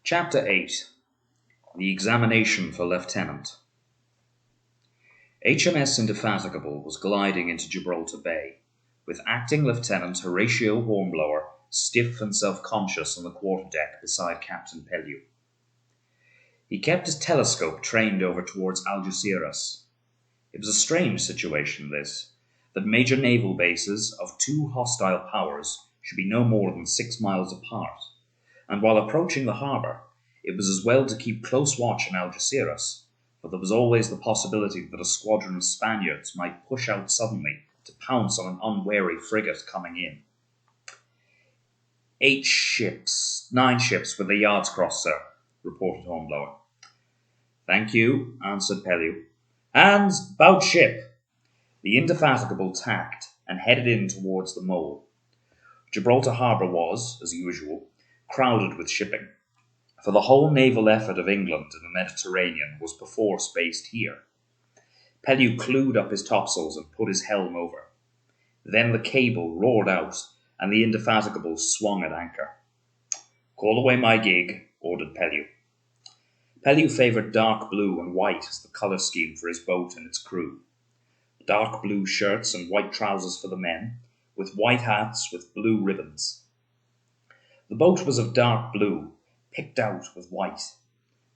Chapter 8. The Examination for Lieutenant. HMS Indefatigable was gliding into Gibraltar Bay, with Acting Lieutenant Horatio Hornblower stiff and self-conscious on the quarterdeck beside Captain Pellew. He kept his telescope trained over towards Algeciras. It was a strange situation, this, that major naval bases of two hostile powers should be no more than 6 miles apart, and while approaching the harbour, it was as well to keep close watch on Algeciras, for there was always the possibility that a squadron of Spaniards might push out suddenly to pounce on an unwary frigate coming in. 9 ships with the yards crossed, sir, reported Hornblower. Thank you, answered Pellew. Hands, bout ship! The Indefatigable tacked and headed in towards the mole. Gibraltar Harbour was, as usual, crowded with shipping, for the whole naval effort of England in the Mediterranean was perforce based here. Pellew clewed up his topsails and put his helm over. Then the cable roared out, and the Indefatigable swung at anchor. "Call away my gig," ordered Pellew. Pellew favoured dark blue and white as the colour scheme for his boat and its crew. Dark blue shirts and white trousers for the men, with white hats with blue ribbons. The boat was of dark blue, picked out with white.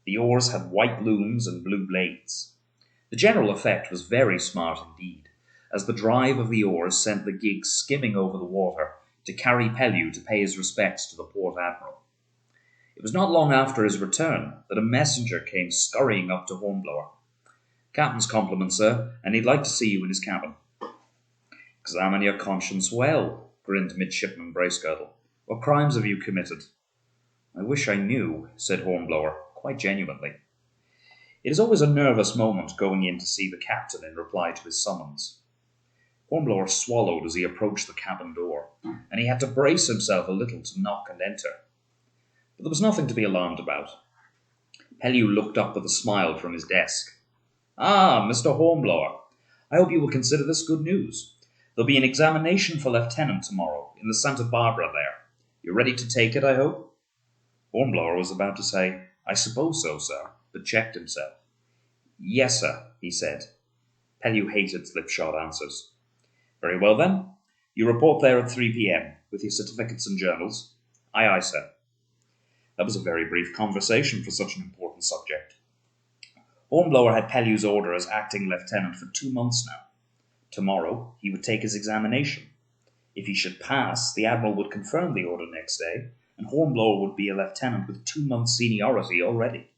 The oars had white looms and blue blades. The general effect was very smart indeed, as the drive of the oars sent the gig skimming over the water to carry Pellew to pay his respects to the Port Admiral. It was not long after his return that a messenger came scurrying up to Hornblower. "Captain's compliments, sir, and he'd like to see you in his cabin." "Examine your conscience well," grinned Midshipman Bracegirdle. "What crimes have you committed?" "I wish I knew," said Hornblower, quite genuinely. It is always a nervous moment going in to see the captain in reply to his summons. Hornblower swallowed as he approached the cabin door, and he had to brace himself a little to knock and enter. But there was nothing to be alarmed about. Pellew looked up with a smile from his desk. "Ah, Mr. Hornblower, I hope you will consider this good news. There'll be an examination for lieutenant tomorrow in the Santa Barbara there. You're ready to take it, I hope?" Hornblower was about to say, "I suppose so, sir," but checked himself. "Yes, sir," he said. Pellew hated slipshod answers. "Very well, then. You report there at 3 p.m., with your certificates and journals." "Aye, aye, sir." That was a very brief conversation for such an important subject. Hornblower had Pellew's order as acting lieutenant for 2 months now. Tomorrow he would take his examination. If he should pass, the Admiral would confirm the order next day, and Hornblower would be a lieutenant with 2 months' seniority already.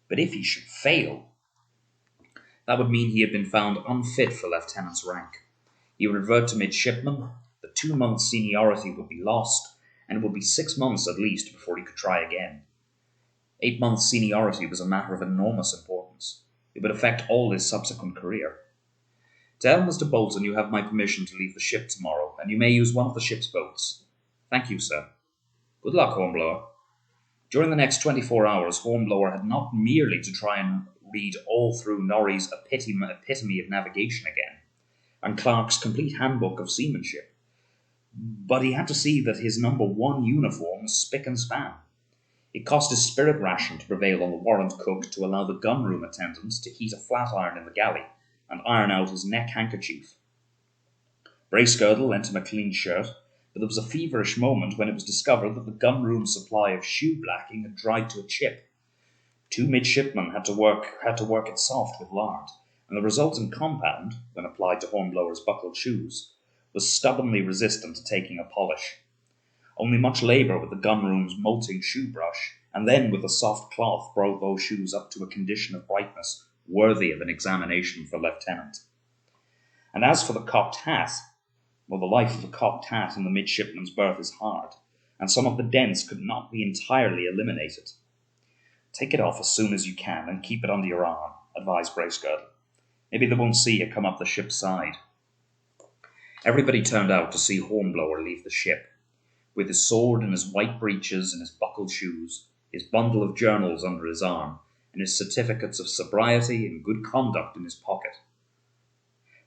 But if he should fail, that would mean he had been found unfit for lieutenant's rank. He would revert to midshipman, the 2 months' seniority would be lost, and it would be 6 months at least before he could try again. 8 months' seniority was a matter of enormous importance. It would affect all his subsequent career. "Tell Mr. Bolton you have my permission to leave the ship tomorrow, and you may use one of the ship's boats." "Thank you, sir." "Good luck, Hornblower." During the next 24 hours, Hornblower had not merely to try and read all through Norrie's Epitome of Navigation again, and Clark's Complete Handbook of Seamanship, but he had to see that his number 1 uniform was spick and span. It cost his spirit ration to prevail on the warrant cook to allow the gunroom attendants to heat a flat iron in the galley and iron out his neck handkerchief. Bracegirdle lent him a clean shirt, but there was a feverish moment when it was discovered that the gunroom supply of shoe blacking had dried to a chip. 2 midshipmen had to work it soft with lard, and the resultant compound, when applied to Hornblower's buckled shoes, was stubbornly resistant to taking a polish. Only much labour with the gunroom's molting shoe brush, and then with a soft cloth brought those shoes up to a condition of brightness worthy of an examination for lieutenant. And as for the cocked hat, well, the life of a cocked hat in the midshipman's berth is hard, and some of the dents could not be entirely eliminated. "Take it off as soon as you can and keep it under your arm," advised Bracegirdle. "Maybe they won't see you come up the ship's side." Everybody turned out to see Hornblower leave the ship, with his sword in his white breeches and his buckled shoes, his bundle of journals under his arm, and his certificates of sobriety and good conduct in his pocket.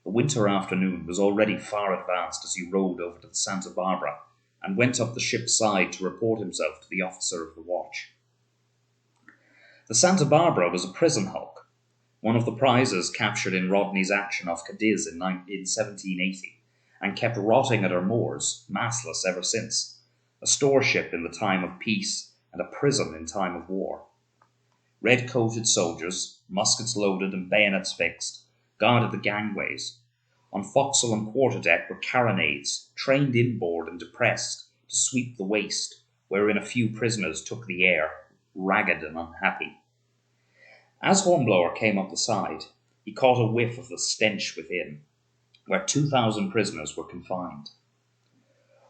The winter afternoon was already far advanced as he rowed over to the Santa Barbara and went up the ship's side to report himself to the officer of the watch. The Santa Barbara was a prison hulk, one of the prizes captured in Rodney's action off Cadiz in 1780, and kept rotting at her moors, mastless ever since, a store ship in the time of peace and a prison in time of war. Red-coated soldiers, muskets loaded and bayonets fixed, guarded the gangways. On forecastle and quarterdeck were carronades, trained inboard and depressed, to sweep the waste, wherein a few prisoners took the air, ragged and unhappy. As Hornblower came up the side, he caught a whiff of the stench within, where 2,000 prisoners were confined.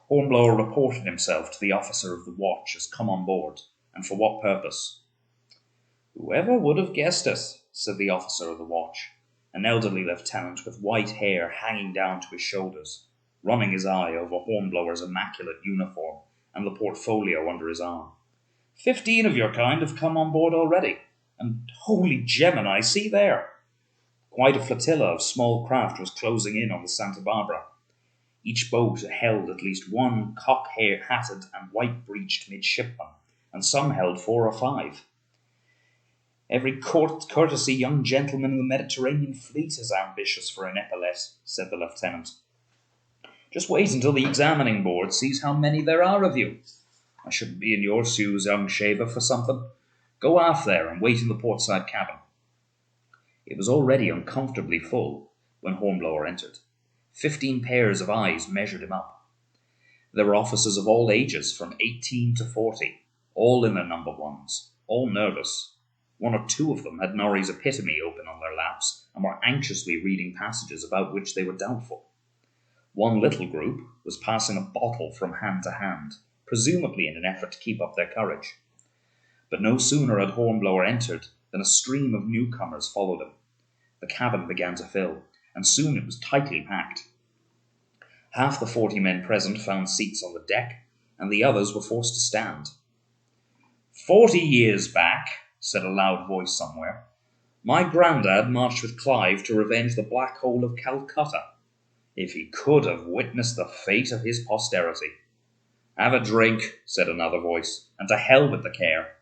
Hornblower reported himself to the officer of the watch as come on board, and for what purpose. "Whoever would have guessed it," said the officer of the watch, an elderly lieutenant with white hair hanging down to his shoulders, running his eye over Hornblower's immaculate uniform and the portfolio under his arm. 15 of your kind have come on board already, and holy Gemini, see there!" Quite a flotilla of small craft was closing in on the Santa Barbara. Each boat held at least one cock-hatted and white-breeched midshipman, and some held 4 or 5. "Every courtesy young gentleman in the Mediterranean fleet is ambitious for an epaulette," said the lieutenant. "Just wait until the examining board sees how many there are of you. I shouldn't be in your shoes, young shaver, for something. Go aft there and wait in the portside cabin." It was already uncomfortably full when Hornblower entered. 15 pairs of eyes measured him up. There were officers of all ages, from 18 to 40, all in their number ones, all nervous. 1 or 2 of them had Norrie's Epitome open on their laps and were anxiously reading passages about which they were doubtful. One little group was passing a bottle from hand to hand, presumably in an effort to keep up their courage. But no sooner had Hornblower entered than a stream of newcomers followed him. The cabin began to fill, and soon it was tightly packed. Half the 40 men present found seats on the deck, and the others were forced to stand. 40 years back," said a loud voice somewhere, "my grandad marched with Clive to revenge the Black Hole of Calcutta. If he could have witnessed the fate of his posterity." "Have a drink," said another voice, "and to hell with the care."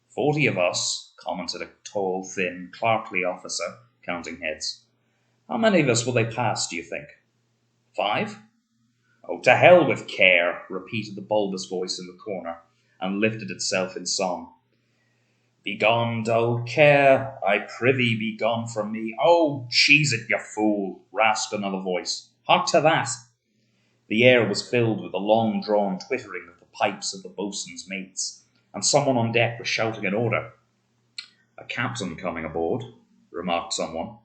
40 of us," commented a tall, thin, clerkly officer, counting heads. "How many of us will they pass, do you think? 5? "Oh, to hell with care," repeated the bulbous voice in the corner, and lifted itself in song. "Begone, dull care, I prithee be gone from me." "Oh, cheese it, you fool," rasped another voice. "Hark to that." The air was filled with the long-drawn twittering of the pipes of the boatswain's mates, and someone on deck was shouting an order. "A captain coming aboard," remarked someone.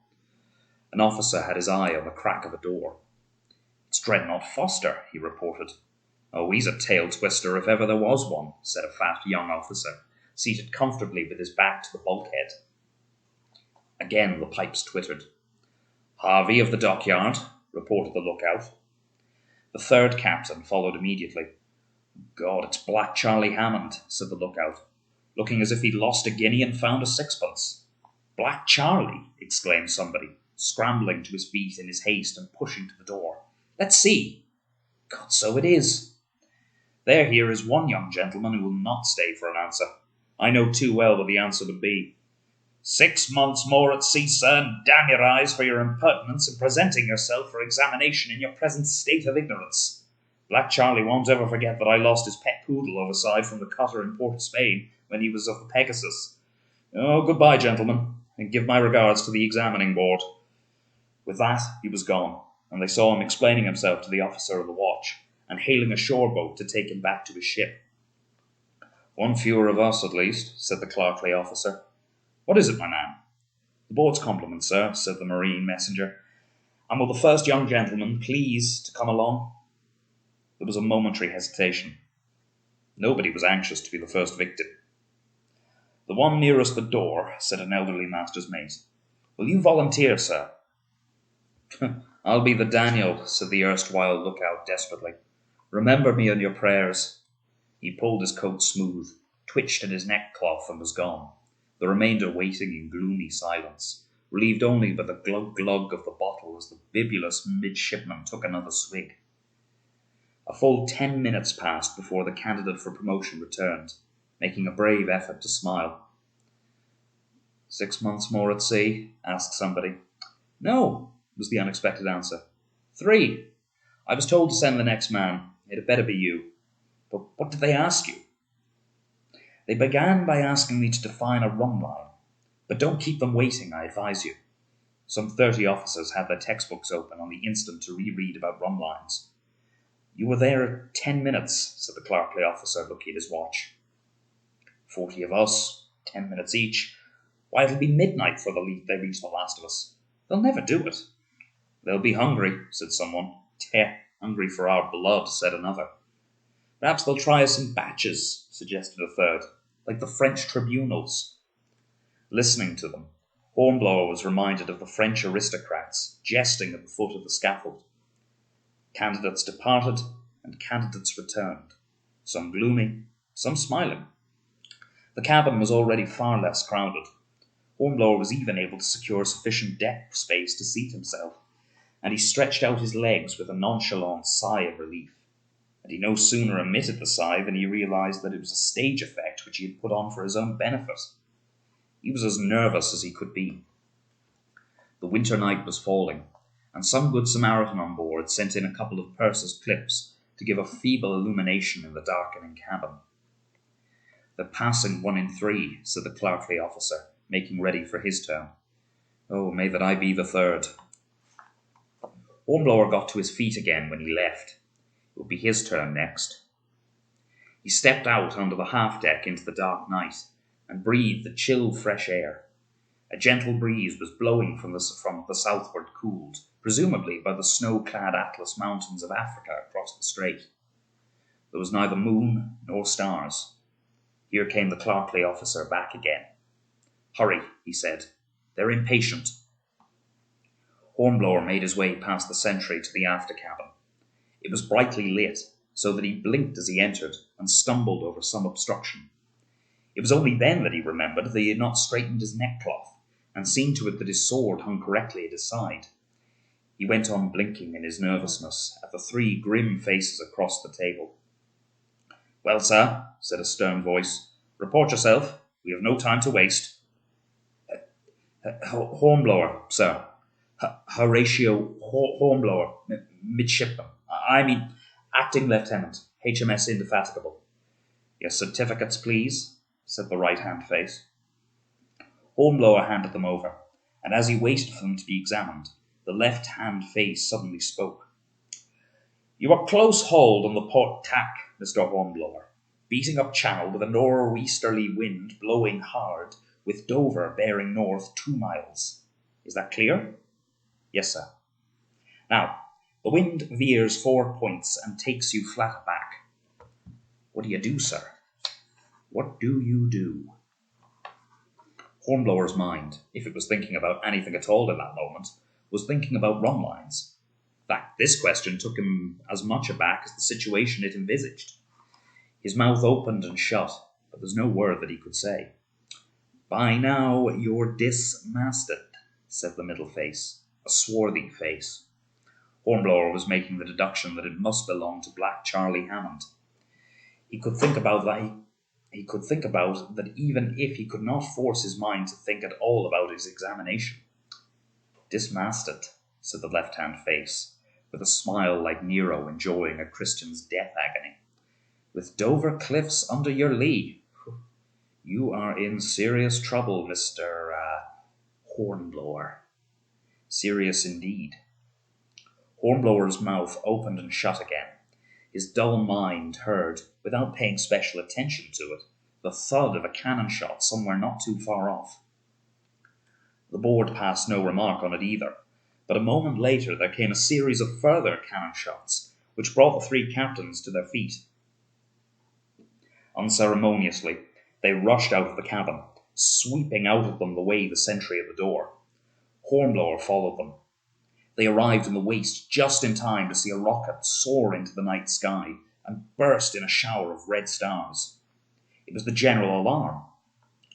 An officer had his eye on the crack of a door. "It's Dreadnought Foster," he reported. "Oh, he's a tail-twister if ever there was one," said a fat young officer, seated comfortably with his back to the bulkhead. Again the pipes twittered. "Harvey of the dockyard," reported the lookout. The third captain followed immediately. "God, it's Black Charlie Hammond," said the lookout, looking as if he'd lost a guinea and found a sixpence. "Black Charlie!" exclaimed somebody, scrambling to his feet in his haste and pushing to the door. "Let's see." "God, so it is." "There here is one young gentleman who will not stay for an answer. I know too well what the answer would be. 6 months more at sea, sir, and damn your eyes for your impertinence in presenting yourself for examination in your present state of ignorance. Black Charlie won't ever forget that I lost his pet poodle overside from the cutter in Port of Spain when he was of the Pegasus. Oh, goodbye, gentlemen, and give my regards to the examining board." With that, he was gone, and they saw him explaining himself to the officer of the watch, and hailing a shore boat to take him back to his ship. "One fewer of us, at least," said the clerkly officer. "What is it, my man?" "The board's compliments, sir," said the marine messenger. "And will the first young gentleman please to come along?" There was a momentary hesitation. Nobody was anxious to be the first victim. "The one nearest the door," said an elderly master's mate. "Will you volunteer, sir?" "I'll be the Daniel," said the erstwhile lookout desperately. "Remember me in your prayers." He pulled his coat smooth, twitched at his neckcloth, and was gone, the remainder waiting in gloomy silence, relieved only by the glug-glug of the bottle as the bibulous midshipman took another swig. A full 10 minutes passed before the candidate for promotion returned, making a brave effort to smile. 6 months more at sea? Asked somebody. No, was the unexpected answer. 3. I was told to send the next man. It had better be you. But what did they ask you? They began by asking me to define a rum line. But don't keep them waiting, I advise you. Some 30 officers had their textbooks open on the instant to reread about rum lines. You were there 10 minutes, said the clerkly officer, looking at his watch. 40 of us, 10 minutes each. Why, it'll be midnight before they reach the last of us. They'll never do it. They'll be hungry, said someone. Hungry for our blood, said another. Perhaps they'll try us in batches, suggested a third, like the French tribunals. Listening to them, Hornblower was reminded of the French aristocrats jesting at the foot of the scaffold. Candidates departed, and candidates returned, some gloomy, some smiling. The cabin was already far less crowded. Hornblower was even able to secure sufficient deck space to seat himself, and he stretched out his legs with a nonchalant sigh of relief. And he no sooner emitted the sigh than he realized that it was a stage effect which he had put on for his own benefit. He was as nervous as he could be. The winter night was falling, and some good Samaritan on board sent in a couple of purser's clips to give a feeble illumination in the darkening cabin. "They're passing 1 in 3, said the clerkly officer, making ready for his turn. Oh, may that I be the third. Hornblower got to his feet again when he left. It would be his turn next. He stepped out onto the half-deck into the dark night and breathed the chill, fresh air. A gentle breeze was blowing from the southward, cooled, presumably by the snow-clad Atlas Mountains of Africa across the strait. There was neither moon nor stars. Here came the clerkly officer back again. Hurry, he said. They're impatient. Hornblower made his way past the sentry to the after cabin. It was brightly lit, so that he blinked as he entered and stumbled over some obstruction. It was only then that he remembered that he had not straightened his neckcloth, and seen to it that his sword hung correctly at his side. He went on blinking in his nervousness at the 3 grim faces across the table. Well, sir, said a stern voice, report yourself. We have no time to waste. Hornblower, sir. Horatio Hornblower, Midshipman. I mean, Acting Lieutenant, HMS Indefatigable. Your certificates, please, said the right-hand face. Hornblower handed them over, and as he waited for them to be examined, the left-hand face suddenly spoke. You were close-hauled on the port tack, Mr. Hornblower, beating up channel with a nor'easterly wind blowing hard, with Dover bearing north 2 miles. Is that clear? Yes, sir. Now, the wind veers 4 points and takes you flat aback. What do you do, sir? What do you do? Hornblower's mind, if it was thinking about anything at all in that moment, was thinking about rum lines. In fact, this question took him as much aback as the situation it envisaged. His mouth opened and shut, but there's no word that he could say. By now you're dismasted, said the middle face, a swarthy face. Hornblower was making the deduction that it must belong to Black Charlie Hammond. He could think about that even if he could not force his mind to think at all about his examination. Dismasted, said the left-hand face, with a smile like Nero enjoying a Christian's death agony. With Dover cliffs under your lee. You are in serious trouble, Mr. Hornblower. Serious indeed. Hornblower's mouth opened and shut again. His dull mind heard, without paying special attention to it, the thud of a cannon shot somewhere not too far off. The board passed no remark on it either, but a moment later there came a series of further cannon shots, which brought the 3 captains to their feet. Unceremoniously, they rushed out of the cabin, sweeping out of them the way the sentry at the door. Hornblower followed them. They arrived in the waist just in time to see a rocket soar into the night sky and burst in a shower of red stars. It was the general alarm.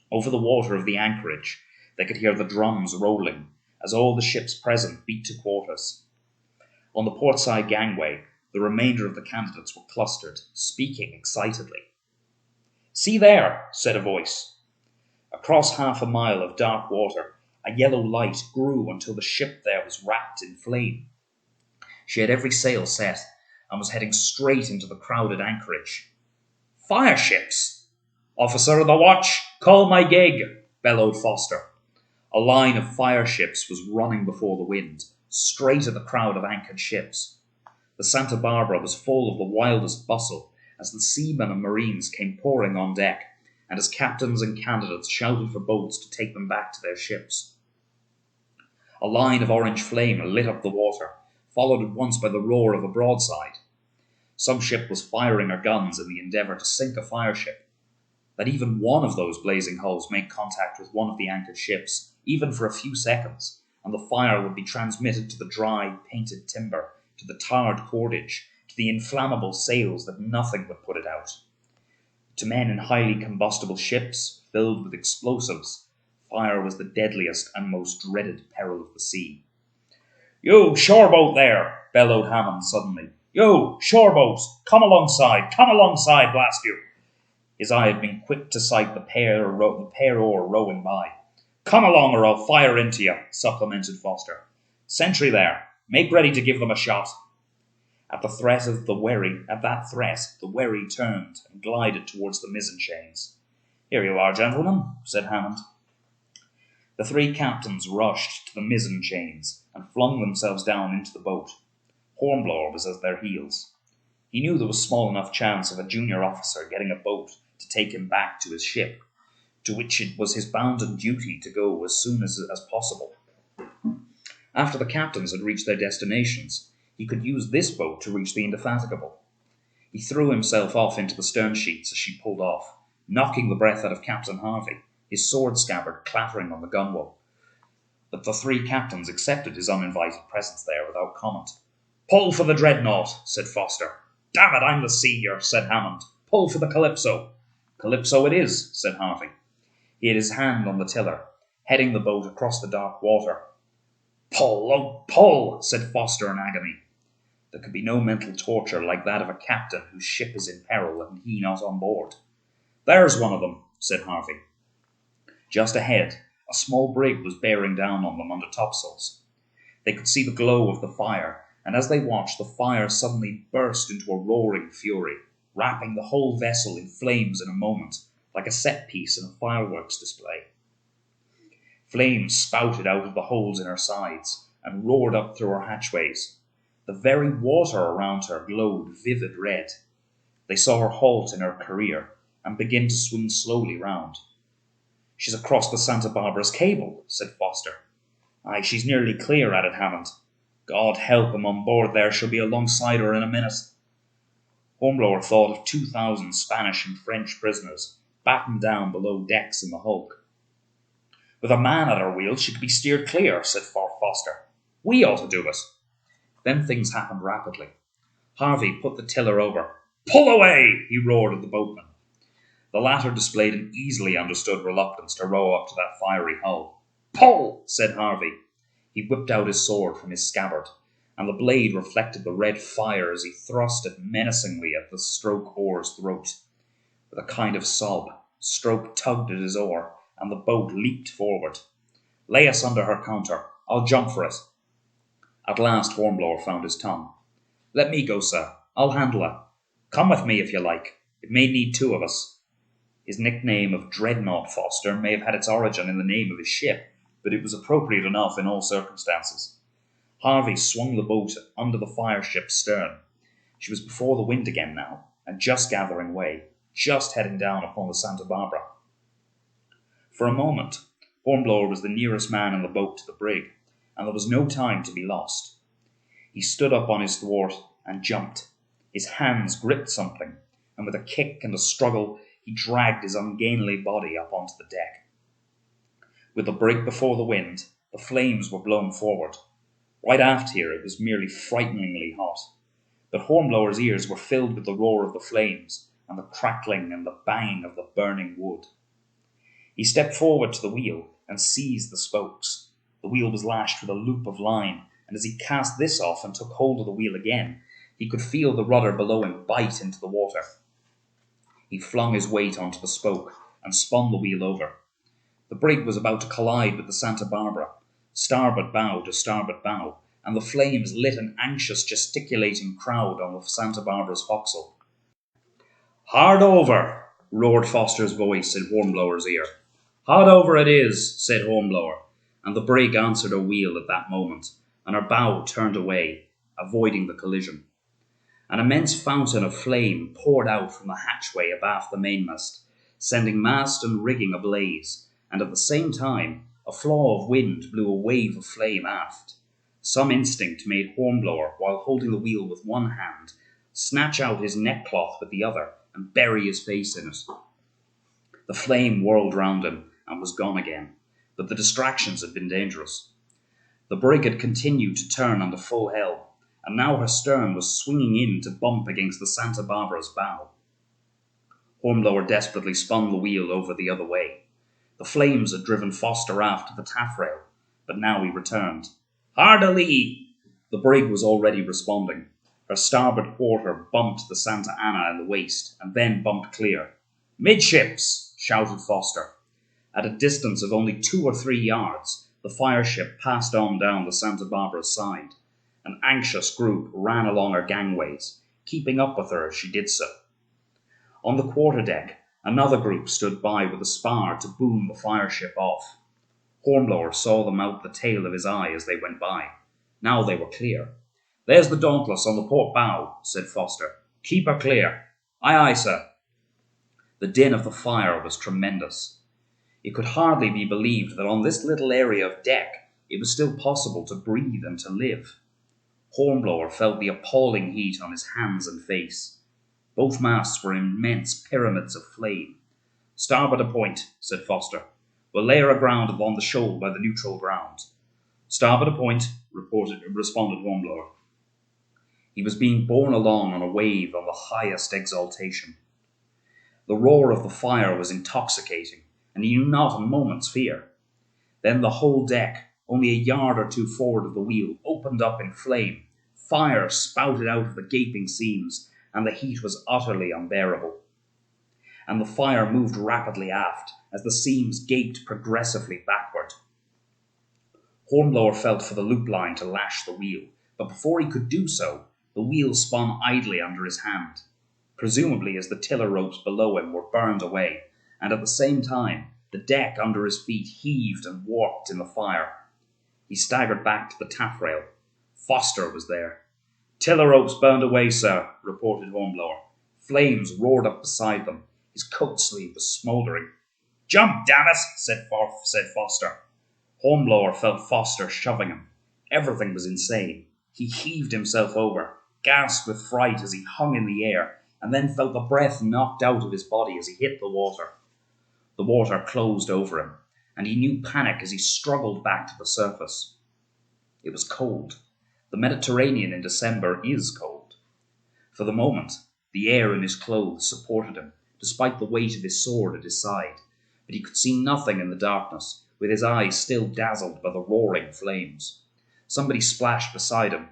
Over the water of the anchorage, they could hear the drums rolling as all the ships present beat to quarters. On the portside gangway, the remainder of the candidates were clustered, speaking excitedly. See there, said a voice. A Across half a mile of dark water, a yellow light grew until the ship there was wrapped in flame. She had every sail set and was heading straight into the crowded anchorage. "Fireships! Officer of the watch, call my gig!" bellowed Foster. A line of fireships was running before the wind, straight at the crowd of anchored ships. The Santa Barbara was full of the wildest bustle as the seamen and marines came pouring on deck, and as captains and candidates shouted for boats to take them back to their ships. A line of orange flame lit up the water, followed at once by the roar of a broadside. Some ship was firing her guns in the endeavour to sink a fireship. That even one of those blazing hulls made contact with one of the anchored ships, even for a few seconds, and the fire would be transmitted to the dry, painted timber, to the tarred cordage, to the inflammable sails that nothing would put it out. To men in highly combustible ships, filled with explosives, fire was the deadliest and most dreaded peril of the sea. "You shoreboat there!" bellowed Hammond suddenly. "You shoreboats! Come alongside, blast you!" His eye had been quick to sight the pair oar rowing by. "Come along or I'll fire into you," supplemented Foster. "Sentry there, make ready to give them a shot." At that threat, the wherry turned and glided towards the mizzen chains. "Here you are, gentlemen," said Hammond. The three captains rushed to the mizzen chains and flung themselves down into the boat. Hornblower was at their heels. He knew there was small enough chance of a junior officer getting a boat to take him back to his ship, to which it was his bounden duty to go as soon as possible. After the captains had reached their destinations, he could use this boat to reach the Indefatigable. He threw himself off into the stern sheets as she pulled off, knocking the breath out of Captain Harvey, his sword scabbard clattering on the gunwale. But the three captains accepted his uninvited presence there without comment. "Pull for the Dreadnought," said Foster. "Damn it, I'm the senior," said Hammond. "Pull for the Calypso." "Calypso it is," said Harvey. He had his hand on the tiller, heading the boat across the dark water. "Pull, oh, pull," said Foster in agony. There could be no mental torture like that of a captain whose ship is in peril and he not on board. "There's one of them," said Harvey. Just ahead, a small brig was bearing down on them under topsails. They could see the glow of the fire, and as they watched, the fire suddenly burst into a roaring fury, wrapping the whole vessel in flames in a moment, like a set piece in a fireworks display. Flames spouted out of the holes in her sides and roared up through her hatchways. The very water around her glowed vivid red. They saw her halt in her career and begin to swing slowly round. "She's across the Santa Barbara's cable," said Foster. "Aye, she's nearly clear," added Hammond. "God help him on board there, she'll be alongside her in a minute." Hornblower thought of 2,000 Spanish and French prisoners, battened down below decks in the hulk. "With a man at her wheel, she could be steered clear," said Foster. "We ought to do it." Then things happened rapidly. Harvey put the tiller over. "Pull away!" he roared at the boatman. The latter displayed an easily understood reluctance to row up to that fiery hull. "Pull!" said Harvey. He whipped out his sword from his scabbard, and the blade reflected the red fire as he thrust it menacingly at the stroke oar's throat. With a kind of sob, Stroke tugged at his oar, and the boat leaped forward. "Lay us under her counter. I'll jump for it." At last Hornblower found his tongue. "Let me go, sir. I'll handle her. Come with me if you like. It may need two of us." His nickname of Dreadnought Foster may have had its origin in the name of his ship, but it was appropriate enough in all circumstances. Harvey swung the boat under the fireship's stern. She was before the wind again now, and just gathering way, just heading down upon the Santa Barbara. For a moment, Hornblower was the nearest man in the boat to the brig, and there was no time to be lost. He stood up on his thwart and jumped. His hands gripped something, and with a kick and a struggle, he dragged his ungainly body up onto the deck. With the brig before the wind, the flames were blown forward. Right aft here it was merely frighteningly hot, but Hornblower's ears were filled with the roar of the flames and the crackling and the bang of the burning wood. He stepped forward to the wheel and seized the spokes. The wheel was lashed with a loop of line, and as he cast this off and took hold of the wheel again, he could feel the rudder below him bite into the water. He flung his weight onto the spoke and spun the wheel over. The brig was about to collide with the Santa Barbara, starboard bow to starboard bow, and the flames lit an anxious, gesticulating crowd on the Santa Barbara's forecastle. "Hard over!" roared Foster's voice in Hornblower's ear. "Hard over it is," said Hornblower, and the brig answered her wheel at that moment, and her bow turned away, avoiding the collision. An immense fountain of flame poured out from the hatchway abaft the mainmast, sending mast and rigging ablaze, and at the same time a flaw of wind blew a wave of flame aft. Some instinct made Hornblower, while holding the wheel with one hand, snatch out his neckcloth with the other and bury his face in it. The flame whirled round him and was gone again, but the distractions had been dangerous. The brig had continued to turn under full helm, and now her stern was swinging in to bump against the Santa Barbara's bow. Hornblower desperately spun the wheel over the other way. The flames had driven Foster aft to the taffrail, but now he returned. "Hard a lee!" The brig was already responding. Her starboard quarter bumped the Santa Ana in the waist, and then bumped clear. "Midships!" shouted Foster. At a distance of only 2 or 3 yards, the fireship passed on down the Santa Barbara's side. An anxious group ran along her gangways, keeping up with her as she did so. On the quarterdeck, another group stood by with a spar to boom the fireship off. Hornblower saw them out the tail of his eye as they went by. Now they were clear. "There's the Dauntless on the port bow," said Foster. "Keep her clear." "Aye, aye, sir." The din of the fire was tremendous. It could hardly be believed that on this little area of deck it was still possible to breathe and to live. Hornblower felt the appalling heat on his hands and face. Both masts were immense pyramids of flame. "Starboard a point," said Foster. "We'll lay her aground along the shoal by the neutral ground." "Starboard a point," responded Hornblower. He was being borne along on a wave on the highest exaltation. The roar of the fire was intoxicating, and he knew not a moment's fear. Then the whole deck, only a yard or two forward of the wheel, opened up in flame. Fire spouted out of the gaping seams, and the heat was utterly unbearable. And the fire moved rapidly aft, as the seams gaped progressively backward. Hornblower felt for the loop line to lash the wheel, but before he could do so, the wheel spun idly under his hand, presumably as the tiller ropes below him were burned away, and at the same time the deck under his feet heaved and warped in the fire. He staggered back to the taffrail. Foster was there. "Tiller ropes burned away, sir," reported Hornblower. Flames roared up beside them. His coat sleeve was smouldering. "Jump, damn it!" said Foster. Hornblower felt Foster shoving him. Everything was insane. He heaved himself over, gasped with fright as he hung in the air, and then felt the breath knocked out of his body as he hit the water. The water closed over him, and he knew panic as he struggled back to the surface. It was cold. The Mediterranean in December is cold. For the moment, the air in his clothes supported him, despite the weight of his sword at his side, but he could see nothing in the darkness, with his eyes still dazzled by the roaring flames. Somebody splashed beside him.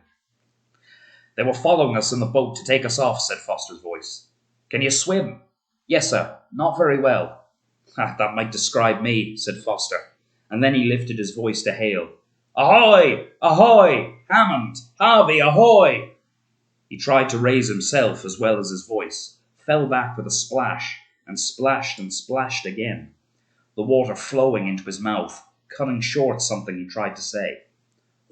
"They were following us in the boat to take us off," said Foster's voice. "Can you swim?" "Yes, sir. Not very well." "That might describe me," said Foster, and then he lifted his voice to hail. "Ahoy! Ahoy! Hammond! Harvey, ahoy!" He tried to raise himself as well as his voice, fell back with a splash, and splashed again, the water flowing into his mouth, cutting short something he tried to say.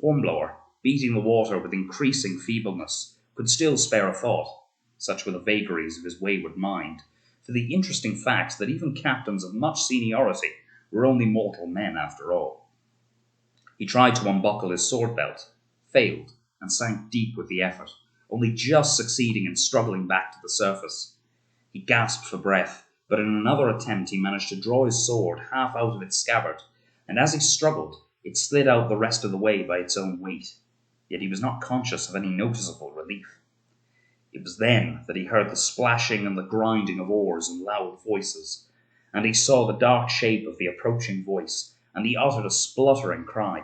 Hornblower, beating the water with increasing feebleness, could still spare a thought, such were the vagaries of his wayward mind, for the interesting fact that even captains of much seniority were only mortal men after all. He tried to unbuckle his sword belt, failed, and sank deep with the effort, only just succeeding in struggling back to the surface. He gasped for breath, but in another attempt he managed to draw his sword half out of its scabbard, and as he struggled, it slid out the rest of the way by its own weight. Yet he was not conscious of any noticeable relief. It was then that he heard the splashing and the grinding of oars and loud voices, and he saw the dark shape of the approaching voice, and he uttered a spluttering cry.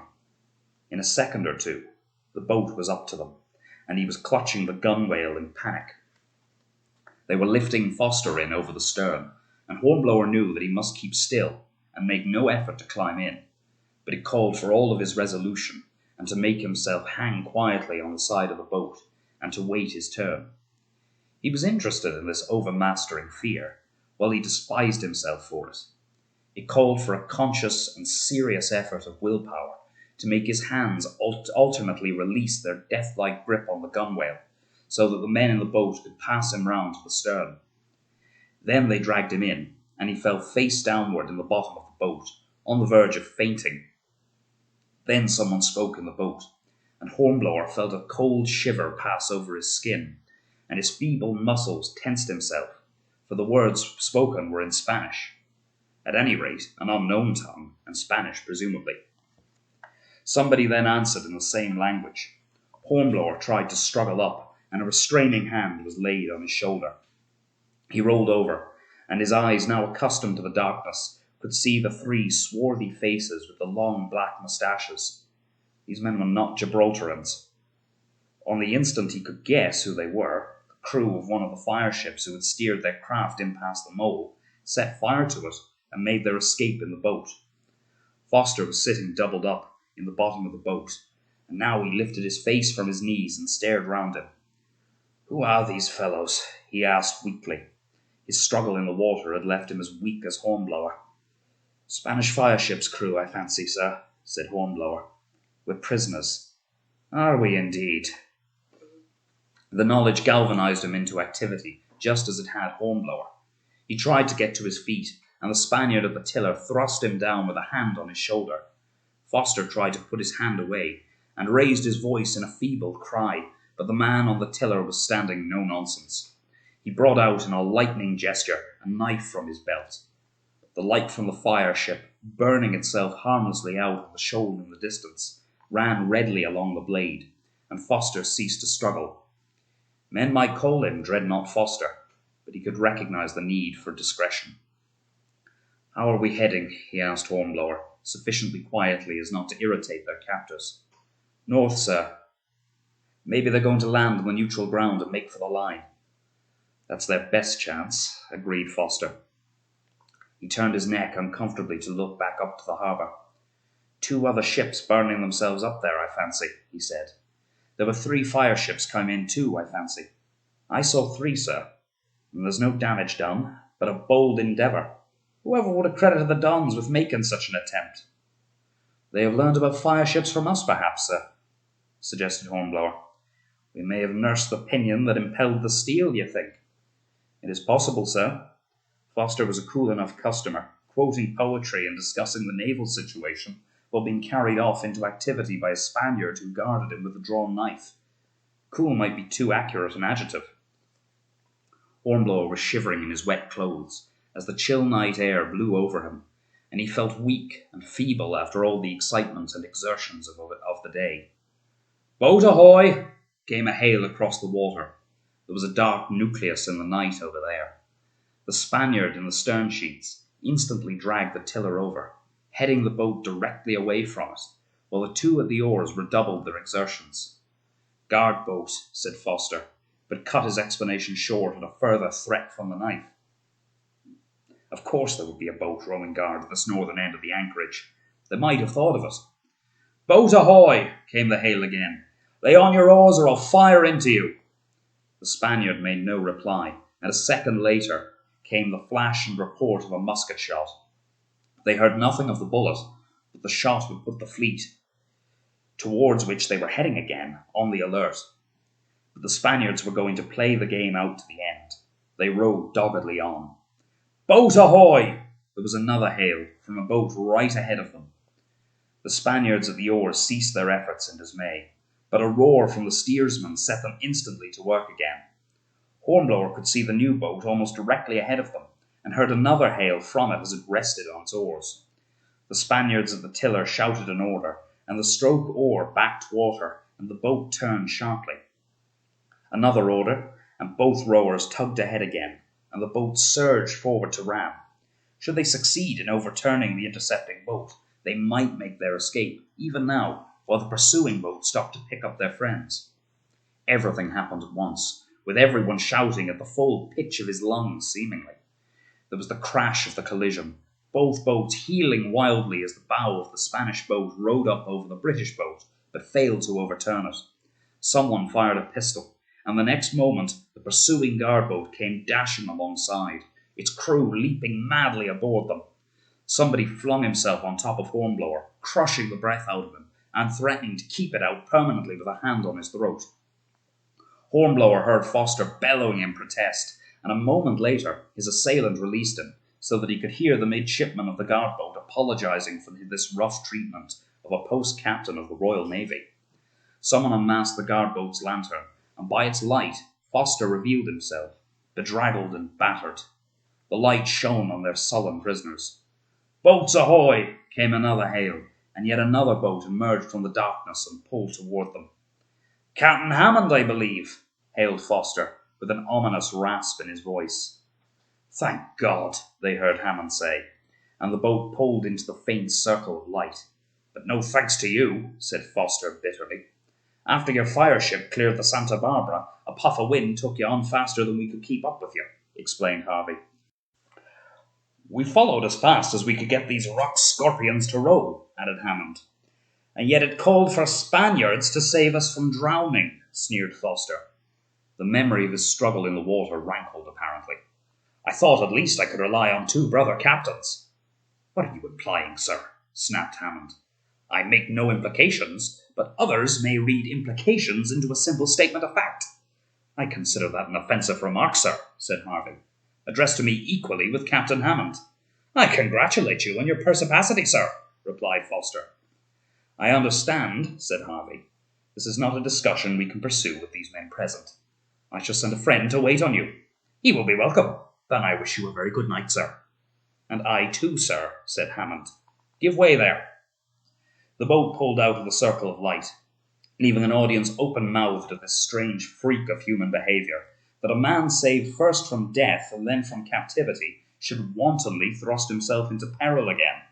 In a second or two, the boat was up to them, and he was clutching the gunwale in panic. They were lifting Foster in over the stern, and Hornblower knew that he must keep still, and make no effort to climb in, but it called for all of his resolution and to make himself hang quietly on the side of the boat and to wait his turn. He was interested in this overmastering fear, while he despised himself for it. It called for a conscious and serious effort of willpower to make his hands alternately release their death-like grip on the gunwale, so that the men in the boat could pass him round to the stern. Then they dragged him in, and he fell face downward in the bottom of the boat, on the verge of fainting. Then someone spoke in the boat, and Hornblower felt a cold shiver pass over his skin, and his feeble muscles tensed himself, for the words spoken were in Spanish. At any rate, an unknown tongue, and Spanish presumably. Somebody then answered in the same language. Hornblower tried to struggle up, and a restraining hand was laid on his shoulder. He rolled over, and his eyes, now accustomed to the darkness, could see the three swarthy faces with the long black moustaches. These men were not Gibraltarians. On the instant he could guess who they were. The crew of one of the fire ships who had steered their craft in past the mole set fire to it and made their escape in the boat. Foster was sitting doubled up in the bottom of the boat, and now he lifted his face from his knees and stared round him. "Who are these fellows?" he asked weakly. His struggle in the water had left him as weak as Hornblower. "Spanish fire ship's crew, I fancy, sir," said Hornblower. "We're prisoners." "Are we indeed?" The knowledge galvanized him into activity, just as it had Hornblower. He tried to get to his feet, and the Spaniard at the tiller thrust him down with a hand on his shoulder. Foster tried to put his hand away, and raised his voice in a feeble cry, but the man on the tiller was standing no nonsense. He brought out in a lightning gesture a knife from his belt. The light from the fire ship, burning itself harmlessly out on the shoal in the distance, ran redly along the blade, and Foster ceased to struggle. Men might call him Dreadnought Foster, but he could recognize the need for discretion. "How are we heading?" he asked Hornblower, sufficiently quietly as not to irritate their captors. "North, sir." "Maybe they're going to land on the neutral ground and make for the line." "That's their best chance," agreed Foster. He turned his neck uncomfortably to look back up to the harbour. "Two other ships burning themselves up there, I fancy," he said. "There were 3 fire ships come in too, I fancy." "I saw 3, sir. And there's no damage done, but a bold endeavour. Whoever would have credited the Dons with making such an attempt?" "They have learned about fire ships from us, perhaps, sir," suggested Hornblower. "We may have nursed the pinion that impelled the steel, you think?" "It is possible, sir." Foster was a cool enough customer, quoting poetry and discussing the naval situation while being carried off into activity by a Spaniard who guarded him with a drawn knife. Cool might be too accurate an adjective. Hornblower was shivering in his wet clothes as the chill night air blew over him, and he felt weak and feeble after all the excitement and exertions of the day. "Boat ahoy!" came a hail across the water. There was a dark nucleus in the night over there. The Spaniard in the stern sheets instantly dragged the tiller over, heading the boat directly away from it, while the 2 at the oars redoubled their exertions. "Guard boat," said Foster, but cut his explanation short at a further threat from the knife. Of course there would be a boat rowing guard at this northern end of the anchorage. They might have thought of it. "Boat ahoy!" came the hail again. "Lay on your oars or I'll fire into you." The Spaniard made no reply, and a second later came the flash and report of a musket shot. They heard nothing of the bullet, but the shot would put the fleet, towards which they were heading again, on the alert. But the Spaniards were going to play the game out to the end. They rowed doggedly on. "Boat ahoy!" There was another hail from a boat right ahead of them. The Spaniards at the oars ceased their efforts in dismay, but a roar from the steersman set them instantly to work again. Hornblower could see the new boat almost directly ahead of them, and heard another hail from it as it rested on its oars. The Spaniards at the tiller shouted an order, and the stroke oar backed water, and the boat turned sharply. Another order, and both rowers tugged ahead again, and the boat surged forward to ram. Should they succeed in overturning the intercepting boat, they might make their escape, even now, while the pursuing boat stopped to pick up their friends. Everything happened at once, with everyone shouting at the full pitch of his lungs, seemingly. There was the crash of the collision, both boats heeling wildly as the bow of the Spanish boat rode up over the British boat, but failed to overturn it. Someone fired a pistol, and the next moment the pursuing guard boat came dashing alongside, its crew leaping madly aboard them. Somebody flung himself on top of Hornblower, crushing the breath out of him, and threatening to keep it out permanently with a hand on his throat. Hornblower heard Foster bellowing in protest, and a moment later his assailant released him, so that he could hear the midshipman of the guard boat apologizing for this rough treatment of a post-captain of the Royal Navy. Someone unmasked the guard boat's lantern, and by its light Foster revealed himself, bedraggled and battered. The light shone on their sullen prisoners. "Boats ahoy!" came another hail, and yet another boat emerged from the darkness and pulled toward them. "Captain Hammond, I believe," hailed Foster, with an ominous rasp in his voice. "Thank God," they heard Hammond say, and the boat pulled into the faint circle of light. "But no thanks to you," said Foster bitterly. "After your fireship cleared the Santa Barbara, a puff of wind took you on faster than we could keep up with you," explained Harvey. "We followed as fast as we could get these rock scorpions to row," added Hammond. "And yet it called for Spaniards to save us from drowning," sneered Foster. The memory of his struggle in the water rankled, apparently. "I thought at least I could rely on two brother captains." "What are you implying, sir?" snapped Hammond. "I make no implications, but others may read implications into a simple statement of fact." "I consider that an offensive remark, sir," said Harvey, "addressed to me equally with Captain Hammond." "I congratulate you on your perspicacity, sir," replied Foster. "I understand," said Harvey. "This is not a discussion we can pursue with these men present. I shall send a friend to wait on you." "He will be welcome. Then I wish you a very good night, sir." "And I too, sir," said Hammond. "Give way there." The boat pulled out of the circle of light, leaving an audience open-mouthed at this strange freak of human behaviour, that a man saved first from death and then from captivity should wantonly thrust himself into peril again.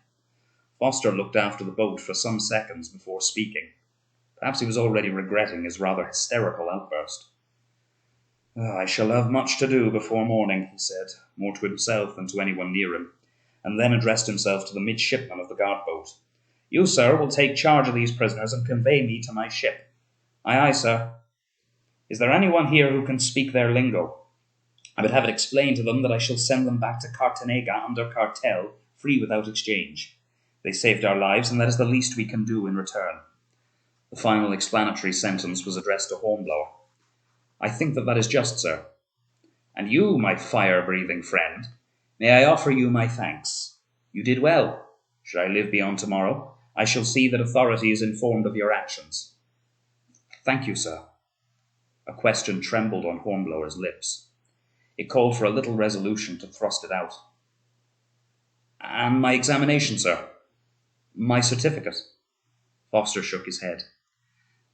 Foster looked after the boat for some seconds before speaking. Perhaps he was already regretting his rather hysterical outburst. "I shall have much to do before morning," he said, more to himself than to anyone near him, and then addressed himself to the midshipman of the guard boat. "You, sir, will take charge of these prisoners and convey me to my ship." "Aye, aye, sir." "Is there anyone here who can speak their lingo? I would have it explained to them that I shall send them back to Cartagena under cartel, free without exchange. They saved our lives, and that is the least we can do in return." The final explanatory sentence was addressed to Hornblower. "I think that is just, sir." "And you, my fire-breathing friend, may I offer you my thanks. You did well. Should I live beyond tomorrow, I shall see that authority is informed of your actions." "Thank you, sir." A question trembled on Hornblower's lips. It called for a little resolution to thrust it out. "And my examination, sir? My certificate?" Foster shook his head.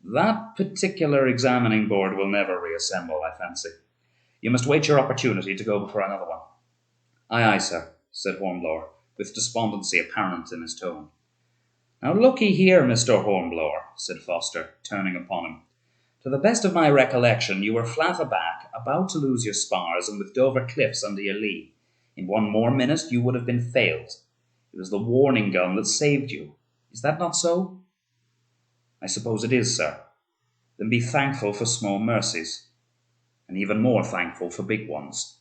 "That particular examining board will never reassemble, I fancy. You must wait your opportunity to go before another one." "Aye, aye, sir," said Hornblower, with despondency apparent in his tone. "Now look'ee here, Mr. Hornblower," said Foster, turning upon him. "To the best of my recollection, you were flat aback, about to lose your spars, and with Dover cliffs under your lee. In one more minute you would have been failed. It was the warning gun that saved you. Is that not so?" "I suppose it is, sir." "Then be thankful for small mercies, and even more thankful for big ones.